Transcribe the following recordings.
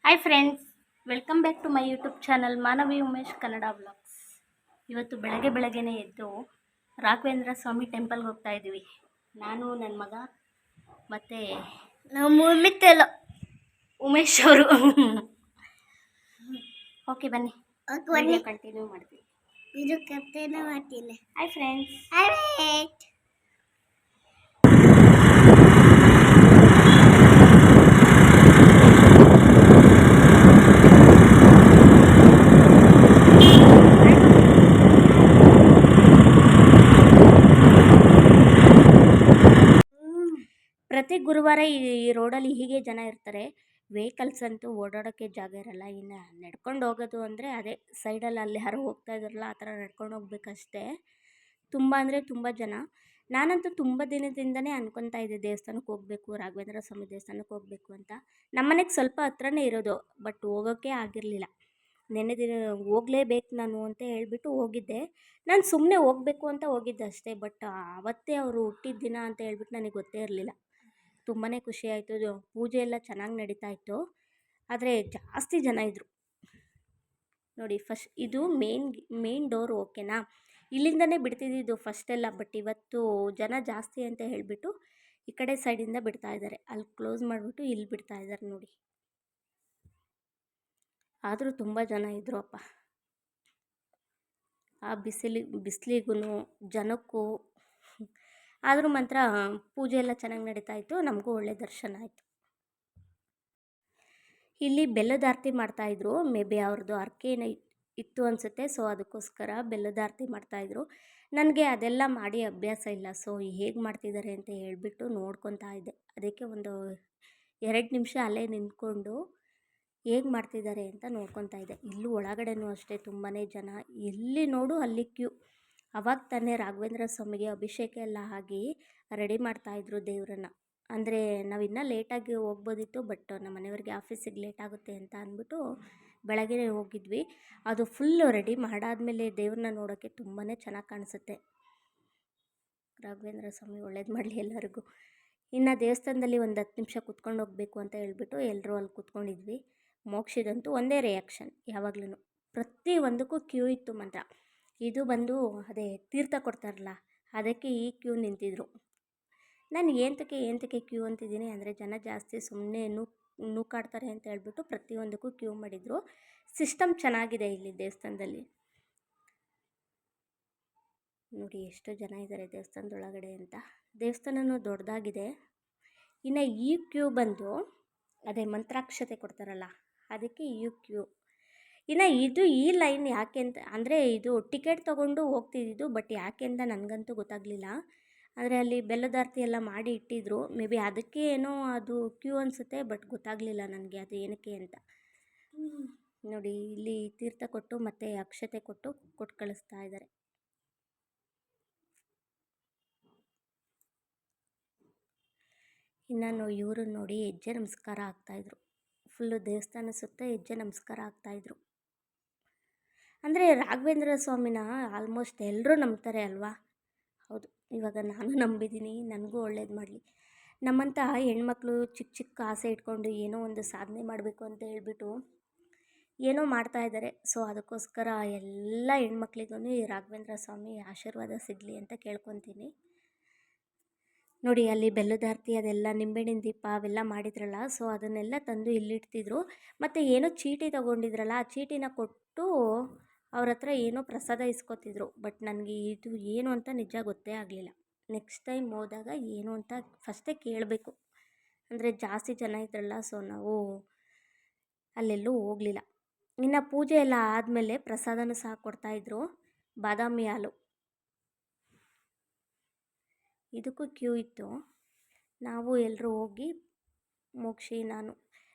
Hi friends, welcome back to my YouTube channel Manavi Umesh Kannada vlogs. ಇವತ್ತು ಬೆಳಗ್ಗೆನೇ ಎದ್ದು ರಾಘವೇಂದ್ರ ಸ್ವಾಮಿ ಟೆಂಪಲ್ಗೆ ಹೋಗ್ತಾ ಇದ್ದೀವಿ. ನಾನು, ನನ್ನ ಮಗ ಮತ್ತು ನಮ್ಮ ಉಮೇಶ್ ಅವರು. ಓಕೆ, ಬನ್ನಿ ಕಂಟಿನ್ಯೂ ಮಾಡ್ತೀವಿ. Hi friends. ಪ್ರತಿ ಗುರುವಾರ ಈ ರೋಡಲ್ಲಿ ಹೀಗೆ ಜನ ಇರ್ತಾರೆ. ವೆಹಿಕಲ್ಸ್ ಅಂತೂ ಓಡಾಡೋಕ್ಕೆ ಜಾಗ ಇರಲ್ಲ. ಇನ್ನು ನಡ್ಕೊಂಡು ಹೋಗೋದು ಅಂದರೆ ಅದೇ ಸೈಡಲ್ಲಿ ಅಲ್ಲಿ ಯಾರು ಹೋಗ್ತಾ ಇದ್ದಾರಲ್ಲ ಆ ಥರ ನಡ್ಕೊಂಡು ಹೋಗ್ಬೇಕಷ್ಟೇ. ತುಂಬ ಅಂದರೆ ತುಂಬ ಜನ. ನಾನಂತೂ ತುಂಬ ದಿನದಿಂದನೇ ಅನ್ಕೊತಾ ಇದ್ದೆ ದೇವಸ್ಥಾನಕ್ಕೆ ಹೋಗಬೇಕು, ರಾಘವೇಂದ್ರ ಸ್ವಾಮಿ ದೇವಸ್ಥಾನಕ್ಕೆ ಹೋಗಬೇಕು ಅಂತ. ನಮ್ಮನೆಗೆ ಸ್ವಲ್ಪ ಹತ್ರನೇ ಇರೋದು, ಬಟ್ ಹೋಗೋಕ್ಕೆ ಆಗಿರಲಿಲ್ಲ. ನೆನ್ನೆ ದಿನ ಹೋಗಲೇಬೇಕು ನಾನು ಅಂತ ಹೇಳ್ಬಿಟ್ಟು ಹೋಗಿದ್ದೆ. ನಾನು ಸುಮ್ಮನೆ ಹೋಗಬೇಕು ಅಂತ ಹೋಗಿದ್ದೆ ಅಷ್ಟೇ. ಬಟ್ ಆವತ್ತೇ ಅವರು ಹುಟ್ಟಿದ ದಿನ ಅಂತ ಹೇಳ್ಬಿಟ್ಟು ನನಗೆ ಗೊತ್ತೇ ಇರಲಿಲ್ಲ. ತುಂಬಾ ಖುಷಿ ಆಯಿತು. ಪೂಜೆ ಎಲ್ಲ ಚೆನ್ನಾಗಿ ನಡೀತಾ ಇತ್ತು. ಆದರೆ ಜಾಸ್ತಿ ಜನ ಇದ್ದರು ನೋಡಿ. ಫಸ್ಟ್ ಇದು ಮೇನ್ ಡೋರ್, ಓಕೆನಾ? ಇಲ್ಲಿಂದನೇ ಬಿಡ್ತಿದ್ದಿದ್ದು ಫಸ್ಟೆಲ್ಲ. ಬಟ್ ಇವತ್ತು ಜನ ಜಾಸ್ತಿ ಅಂತ ಹೇಳಿಬಿಟ್ಟು ಈ ಕಡೆ ಸೈಡಿಂದ ಬಿಡ್ತಾ ಇದ್ದಾರೆ. ಅಲ್ಲಿ ಕ್ಲೋಸ್ ಮಾಡಿಬಿಟ್ಟು ಇಲ್ಲಿ ಬಿಡ್ತಾ ಇದ್ದಾರೆ ನೋಡಿ. ಆದರೂ ತುಂಬ ಜನ ಇದ್ದರು ಅಪ್ಪ. ಆ ಬಿಸಿಲಿಗೂ ಜನಕ್ಕೂ ಆದರೂ ಮಾತ್ರ ಪೂಜೆ ಎಲ್ಲ ಚೆನ್ನಾಗಿ ನಡೀತಾ ಇತ್ತು. ನಮಗೂ ಒಳ್ಳೆ ದರ್ಶನ ಆಯಿತು. ಇಲ್ಲಿ ಬೆಲ್ಲದ ಆರತಿ ಮಾಡ್ತಾಯಿದ್ರು. ಮೇ ಬಿ ಅವ್ರದ್ದು ಅರ್ಕೇನ ಇತ್ತು ಅನಿಸುತ್ತೆ. ಸೊ ಅದಕ್ಕೋಸ್ಕರ ಬೆಲ್ಲದ ಆರತಿ ಮಾಡ್ತಾಯಿದ್ರು. ನನಗೆ ಅದೆಲ್ಲ ಮಾಡಿ ಅಭ್ಯಾಸ ಇಲ್ಲ. ಸೊ ಹೇಗೆ ಮಾಡ್ತಿದ್ದಾರೆ ಅಂತ ಹೇಳ್ಬಿಟ್ಟು ನೋಡ್ಕೊತಾ ಇದ್ದೆ. ಅದಕ್ಕೆ ಒಂದು 2 ನಿಮಿಷ ಅಲ್ಲೇ ನಿಂತ್ಕೊಂಡು ಹೇಗೆ ಮಾಡ್ತಿದ್ದಾರೆ ಅಂತ ನೋಡ್ಕೊತಾ ಇದ್ದೆ. ಇಲ್ಲೂ ಒಳಗಡೆನೂ ಅಷ್ಟೇ ತುಂಬಾ ಜನ. ಎಲ್ಲಿ ನೋಡು ಅಲ್ಲಿ ಕ್ಯೂ. ಅವಾಗ ತಾನೇ ರಾಘವೇಂದ್ರ ಸ್ವಾಮಿಗೆ ಅಭಿಷೇಕ ಎಲ್ಲ ಆಗಿ ರೆಡಿ ಮಾಡ್ತಾಯಿದ್ರು ದೇವರನ್ನು. ಅಂದರೆ ನಾವಿನ್ನೂ ಲೇಟಾಗಿ ಹೋಗ್ಬೋದಿತ್ತು, ಬಟ್ ನಮ್ಮ ಮನೆಯವ್ರಿಗೆ ಆಫೀಸಿಗೆ ಲೇಟ್ ಆಗುತ್ತೆ ಅಂತ ಅಂದ್ಬಿಟ್ಟು ಬೆಳಗ್ಗೆ ಹೋಗಿದ್ವಿ. ಅದು ಫುಲ್ಲು ರೆಡಿ ಮಾಡಾದಮೇಲೆ ದೇವ್ರನ್ನ ನೋಡೋಕ್ಕೆ ತುಂಬಾ ಚೆನ್ನಾಗಿ ಕಾಣಿಸುತ್ತೆ. ರಾಘವೇಂದ್ರ ಸ್ವಾಮಿ ಒಳ್ಳೇದು ಮಾಡಲಿ ಎಲ್ಲರಿಗೂ. ಇನ್ನು ದೇವಸ್ಥಾನದಲ್ಲಿ ಒಂದು 10 ನಿಮಿಷ ಕುತ್ಕೊಂಡು ಹೋಗಬೇಕು ಅಂತ ಹೇಳ್ಬಿಟ್ಟು ಎಲ್ಲರೂ ಅಲ್ಲಿ ಕೂತ್ಕೊಂಡಿದ್ವಿ. ಮೋಕ್ಷದಂತೂ ಒಂದೇ ರಿಯಾಕ್ಷನ್ ಯಾವಾಗ್ಲೂ. ಪ್ರತಿ ಒಂದಕ್ಕೂ ಕ್ಯೂ ಇತ್ತು ಮಾತ್ರ. ಇದು ಬಂದು ಅದೇ ತೀರ್ಥ ಕೊಡ್ತಾರಲ್ಲ, ಅದಕ್ಕೆ ಈ ಕ್ಯೂ ನಿಂತಿದ್ರು. ನಾನು ಏಂತಕ್ಕೆ ಕ್ಯೂ ಅಂತಿದ್ದೀನಿ ಅಂದರೆ, ಜನ ಜಾಸ್ತಿ ಸುಮ್ಮನೆ ನೂಕಾಡ್ತಾರೆ ಅಂತ ಹೇಳ್ಬಿಟ್ಟು ಪ್ರತಿಯೊಂದಕ್ಕೂ ಕ್ಯೂ ಮಾಡಿದರು. ಸಿಸ್ಟಮ್ ಚೆನ್ನಾಗಿದೆ ಇಲ್ಲಿ ದೇವಸ್ಥಾನದಲ್ಲಿ. ನೋಡಿ ಎಷ್ಟು ಜನ ಇದ್ದಾರೆ ದೇವಸ್ಥಾನದೊಳಗಡೆ ಅಂತ. ದೇವಸ್ಥಾನವೂ ದೊಡ್ಡದಾಗಿದೆ. ಇನ್ನು ಈ ಕ್ಯೂ ಬಂದು ಅದೇ ಮಂತ್ರಾಕ್ಷತೆ ಕೊಡ್ತಾರಲ್ಲ, ಅದಕ್ಕೆ ಈ ಕ್ಯೂ. ಇನ್ನು ಈ ಲೈನ್ ಯಾಕೆ ಅಂತ ಅಂದರೆ, ಇದು ಟಿಕೆಟ್ ತೊಗೊಂಡು ಹೋಗ್ತಿದ್ದು. ಬಟ್ ಯಾಕೆ ಅಂತ ನನಗಂತೂ ಗೊತ್ತಾಗಲಿಲ್ಲ. ಆದರೆ ಅಲ್ಲಿ ಬೆಲ್ಲದಾರತಿ ಎಲ್ಲ ಮಾಡಿ ಇಟ್ಟಿದ್ರು. ಮೇ ಬಿ ಅದಕ್ಕೆ ಏನೋ ಅದು ಕ್ಯೂ ಅನಿಸುತ್ತೆ. ಬಟ್ ಗೊತ್ತಾಗಲಿಲ್ಲ ನನಗೆ ಅದು ಏನಕ್ಕೆ ಅಂತ. ನೋಡಿ ಇಲ್ಲಿ ತೀರ್ಥ ಕೊಟ್ಟು ಮತ್ತು ಅಕ್ಷತೆ ಕೊಟ್ಟು ಕಳಿಸ್ತಾ ಇದ್ದಾರೆ. ಇನ್ನು ಇವರು ನೋಡಿ ಹೆಜ್ಜೆ ನಮಸ್ಕಾರ ಆಗ್ತಾಯಿದ್ರು. ಫುಲ್ಲು ದೇವಸ್ಥಾನ ಸುತ್ತ ಹೆಜ್ಜೆ ನಮಸ್ಕಾರ ಆಗ್ತಾಯಿದ್ರು. ಅಂದರೆ ರಾಘವೇಂದ್ರ ಸ್ವಾಮಿನ ಆಲ್ಮೋಸ್ಟ್ ಎಲ್ಲರೂ ನಂಬ್ತಾರೆ ಅಲ್ವಾ? ಹೌದು, ಇವಾಗ ನಾನು ನಂಬಿದ್ದೀನಿ. ನನಗೂ ಒಳ್ಳೇದು ಮಾಡಲಿ. ನಮ್ಮಂಥ ಹೆಣ್ಮಕ್ಳು ಚಿಕ್ಕ ಆಸೆ ಇಟ್ಕೊಂಡು ಏನೋ ಒಂದು ಸಾಧನೆ ಮಾಡಬೇಕು ಅಂತ ಹೇಳ್ಬಿಟ್ಟು ಏನೋ ಮಾಡ್ತಾಯಿದ್ದಾರೆ. ಸೊ ಅದಕ್ಕೋಸ್ಕರ ಎಲ್ಲ ಹೆಣ್ಮಕ್ಳಿಗೂ ಈ ರಾಘವೇಂದ್ರ ಸ್ವಾಮಿ ಆಶೀರ್ವಾದ ಸಿಗಲಿ ಅಂತ ಕೇಳ್ಕೊತೀನಿ. ನೋಡಿ ಅಲ್ಲಿ ಬೆಲ್ಲದಾರತಿ ಅದೆಲ್ಲ ನಿಂಬೆಹಣ್ಣಿನ ದೀಪ ಅವೆಲ್ಲ ಮಾಡಿದ್ರಲ್ಲ, ಸೊ ಅದನ್ನೆಲ್ಲ ತಂದು ಇಲ್ಲಿಡ್ತಿದ್ರು. ಮತ್ತು ಏನೋ ಚೀಟಿ ತೊಗೊಂಡಿದ್ರಲ್ಲ, ಆ ಚೀಟಿನ ಕೊಟ್ಟು ಅವ್ರ ಹತ್ರ ಏನೋ ಪ್ರಸಾದ ಇಸ್ಕೊತಿದ್ರು. ಬಟ್ ನನಗೆ ಇದು ಏನು ಅಂತ ನಿಜ ಗೊತ್ತೇ ಆಗಲಿಲ್ಲ. ನೆಕ್ಸ್ಟ್ ಟೈಮ್ ಹೋದಾಗ ಏನು ಅಂತ ಫಸ್ಟೇ ಕೇಳಬೇಕು. ಅಂದರೆ ಜಾಸ್ತಿ ಜನ ಇದ್ರಲ್ಲ, ಸೊ ನಾವು ಅಲ್ಲೆಲ್ಲೂ ಹೋಗಲಿಲ್ಲ. ಇನ್ನು ಪೂಜೆ ಎಲ್ಲ ಆದಮೇಲೆ ಪ್ರಸಾದನೂ ಸಹ ಕೊಡ್ತಾಯಿದ್ರು, ಬಾದಾಮಿ ಹಾಲು. ಇದಕ್ಕೂ ಕ್ಯೂ ಇತ್ತು. ನಾವು ಎಲ್ಲರೂ ಹೋಗಿ ಮೋಕ್ಷಿ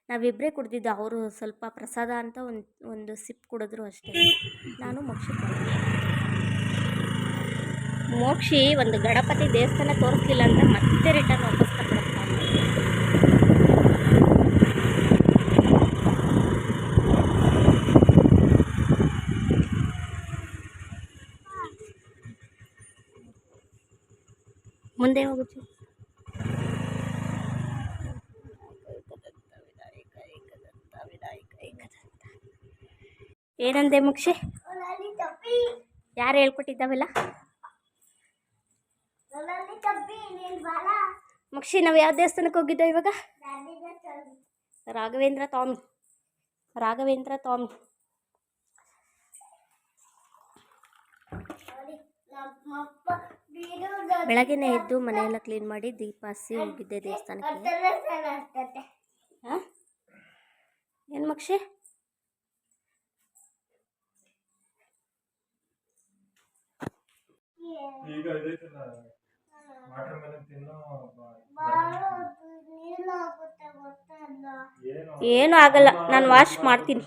ನಾವಿಬ್ಬರೇ ಕುಡ್ದಿದ್ದು. ಅವರು ಸ್ವಲ್ಪ ಪ್ರಸಾದ ಅಂತ ಒಂದು ಸಿಪ್ ಕುಡಿದ್ರು ಅಷ್ಟೇ. ನಾನು ಮೋಕ್ಷಿ ಒಂದು ಗಣಪತಿ ದೇವಸ್ಥಾನ ತೋರಿಸ್ಲಿಲ್ಲ ಅಂತ ಮತ್ತೆ ರಿಟರ್ನ್ ವಾಪಸ್ ತಗೊಳ್ತಾರೆ. ಮುಂದೆ ಹೋಗುತ್ತೆ. ಏನಂದೆ ಮುಕ್ಷಿ? ಯಾರು ಹೇಳ್ಕೊಟ್ಟಿದ್ದಾವೆಲ್ಲ? ಮುಕ್ಷಿ ನಾವು ಯಾವ ದೇವಸ್ಥಾನಕ್ಕೆ ಹೋಗಿದ್ದೋ ಇವಾಗ? ರಾಘವೇಂದ್ರ ಸ್ವಾಮಿ. ಬೆಳಗ್ಗೆನೇ ಎದ್ದು ಮನೆಯೆಲ್ಲ ಕ್ಲೀನ್ ಮಾಡಿ ದೀಪ ಹಚ್ಚಿ ಹೋಗಿದ್ದೆ ದೇವಸ್ಥಾನಕ್ಕೆ. ಹಾಂ ಏನು ಮುಕ್ಷಿ? ಏನು ಆಗಲ್ಲ, ನಾನು ವಾಶ್ ಮಾಡ್ತೀನಿ.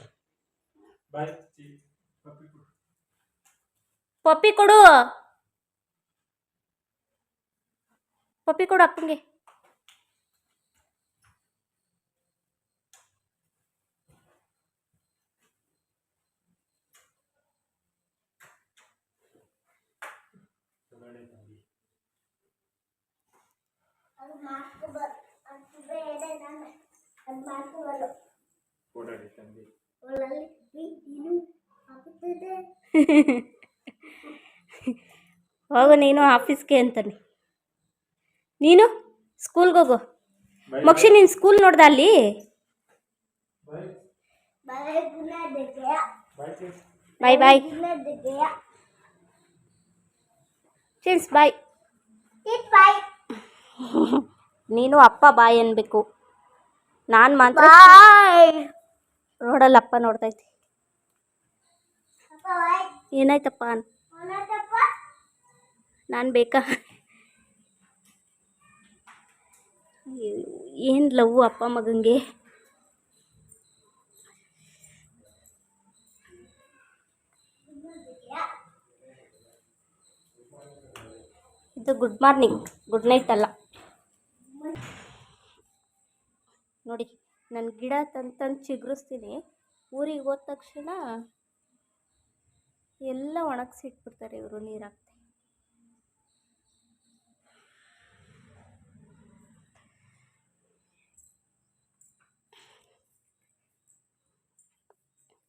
ಪಪ್ಪಿ ಕೊಡು ಅಪ್ಪಂಗೆ. ಹೋಗು ನೀನು ಆಫೀಸ್ಗೆ ಅಂತಾನೆ. ನೀನು ಸ್ಕೂಲ್ಗೆ ಹೋಗು. ಮಕ್ಷಿ ನೀನು ಸ್ಕೂಲ್ ನೋಡ್ದ ಅಲ್ಲಿ? ಬಾಯ್ ಬಾಯ್ ಚಿನ್ಸ್ ಬಾಯ್. ನೀನು ಅಪ್ಪ ಬಾಯ್ ಅನ್ಬೇಕು. ನಾನು ಮಾತ್ರ ರೋಡಲ್ಲಿ ಅಪ್ಪ ನೋಡ್ತೈತಿ. ಏನಾಯ್ತಪ್ಪ? ನಾನು ಬೇಕಾ? ಏನು ಲವ್ ಅಪ್ಪ ಮಗಂಗೆ. ಇದು ಗುಡ್ ಮಾರ್ನಿಂಗ್, ಗುಡ್ ನೈಟ್ ಅಲ್ಲ. ನೋಡಿ ನನ್ನ ಗಿಡ ತಂದು ಚಿಗುರಿಸ್ತೀನಿ. ಊರಿಗೆ ಹೋದ ತಕ್ಷಣ ಎಲ್ಲ ಒಣಗಿಸಿಟ್ಬಿಡ್ತಾರೆ ಇವರು, ನೀರಾಕ್ತೆ.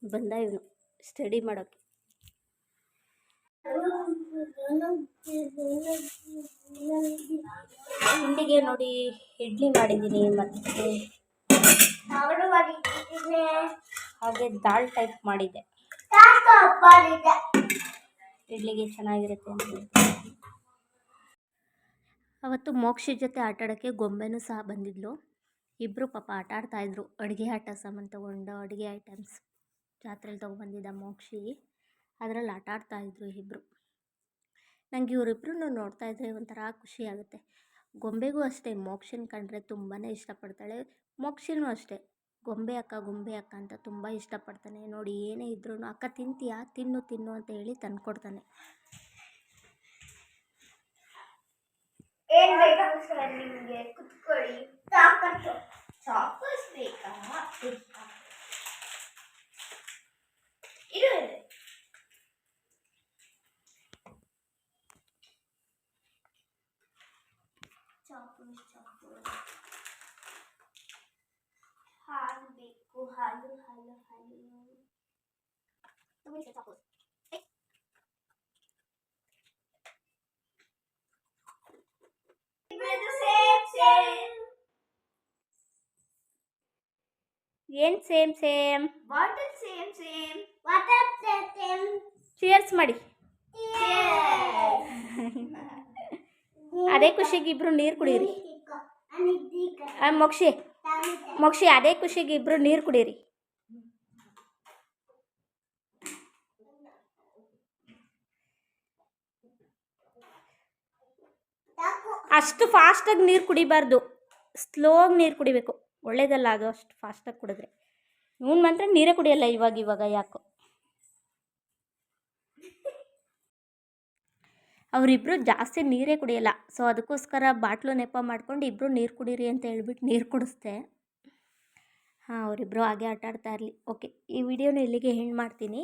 ಬಂದ ಇವನು ಸ್ಟಡಿ ಮಾಡೋಕ್ಕೆ. ತಿಂಡಿಗೆ ನೋಡಿ ಇಡ್ಲಿ ಮಾಡಿದ್ದೀನಿ, ಮತ್ತು ಹಾಗೆ ದಾಲ್ ಟೈಪ್ ಮಾಡಿದ್ದೆ. ಇಡ್ಲಿಗೆ ಚೆನ್ನಾಗಿರುತ್ತೆ ಅಂತ. ಅವತ್ತು ಮೋಕ್ಷಿ ಜೊತೆ ಆಟಾಡೋಕ್ಕೆ ಗೊಂಬೆನೂ ಸಹ ಬಂದಿದ್ಲು. ಇಬ್ಬರು ಪಾಪ ಆಟ ಆಡ್ತಾಯಿದ್ರು. ಅಡುಗೆ ಆಟ ಸಾಮಾನು ತೊಗೊಂಡು, ಅಡುಗೆ ಐಟಮ್ಸ್ ಜಾತ್ರೆಯಲ್ಲಿ ತೊಗೊಬಂದಿದ್ದ ಮೋಕ್ಷಿ, ಅದರಲ್ಲಿ ಆಟ ಆಡ್ತಾಯಿದ್ರು ಇಬ್ಬರು. ನನಗೆ ಇವರಿಬ್ರು ನೋಡ್ತಾಯಿದ್ರೆ ಒಂಥರ ಖುಷಿ ಆಗುತ್ತೆ. ಗೊಂಬೆಗೂ ಅಷ್ಟೇ, ಮೋಕ್ಷಿನ ಕಂಡ್ರೆ ತುಂಬಾ ಇಷ್ಟಪಡ್ತಾಳೆ. ಮೋಕ್ಷಿನೂ ಅಷ್ಟೇ, ಗೊಂಬೆ ಅಕ್ಕ ಅಂತ ತುಂಬ ಇಷ್ಟಪಡ್ತಾನೆ. ನೋಡಿ ಏನೇ ಇದ್ರೂ ಅಕ್ಕ ತಿಂತೀಯಾ, ತಿನ್ನು ಅಂತ ಹೇಳಿ ತಂದ್ಕೊಡ್ತಾನೆ. ಏನು ಬೇಕಾ ಸರ್ ನಿಮಗೆ? ಕುತ್ಕೊಳ್ಳಿ. ಚಾಕೋಸ್ ಬೇಕಾ? ಇರು ಚಾಕೋಸ್ ಹಾಲು ಬೇಕು. ಹಾಲು ತಗೊಳ್ಳಿ ಚಾಕೋಸ್. ಏನು same bottle same water same. Cheers ಮಾಡಿ. ಅದೇ ಖುಷಿಗೆ ಇಬ್ರು ನೀರು ಕುಡೀರಿ. ಮೋಕ್ಷಿ ಅದೇ ಖುಷಿಗೆ ಇಬ್ರು ನೀರು ಕುಡೀರಿ. ಅಷ್ಟು ಫಾಸ್ಟಾಗಿ ನೀರು ಕುಡಿಬಾರ್ದು, ಸ್ಲೋಗಿ ನೀರು ಕುಡಿಬೇಕು. ಒಳ್ಳೇದಲ್ಲ ಅದು ಅಷ್ಟು ಫಾಸ್ಟಾಗಿ ಕುಡಿದ್ರೆ. ಇವನು ಮಾತ್ರ ನೀರೇ ಕುಡಿಯಲ್ಲ ಇವಾಗ ಯಾಕೋ. ಅವರಿಬ್ಬರು ಜಾಸ್ತಿ ನೀರೇ ಕುಡಿಯಲ್ಲ. ಸೊ ಅದಕ್ಕೋಸ್ಕರ ಬಾಟ್ಲು ನೆಪ ಮಾಡ್ಕೊಂಡು ಇಬ್ಬರು ನೀರು ಕುಡೀರಿ ಅಂತ ಹೇಳ್ಬಿಟ್ಟು ನೀರು ಕುಡಿಸ್ದೆ. ಹಾಂ, ಅವರಿಬ್ಬರು ಹಾಗೆ ಆಟ ಆಡ್ತಾ ಇರಲಿ. ಓಕೆ, ಈ ವಿಡಿಯೋನ ಇಲ್ಲಿಗೆ ಎಂಡ್ ಮಾಡ್ತೀನಿ.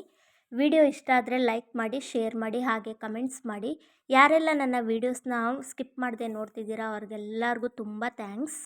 ವಿಡಿಯೋ ಇಷ್ಟ ಆದರೆ ಲೈಕ್ ಮಾಡಿ, ಶೇರ್ ಮಾಡಿ, ಹಾಗೆ ಕಮೆಂಟ್ಸ್ ಮಾಡಿ. ಯಾರೆಲ್ಲ ನನ್ನ ವೀಡಿಯೋಸ್ನ ಸ್ಕಿಪ್ ಮಾಡದೆ ನೋಡ್ತಿದ್ದೀರಾ ಅವ್ರಿಗೆಲ್ಲರಿಗೂ ತುಂಬ ಥ್ಯಾಂಕ್ಸ್.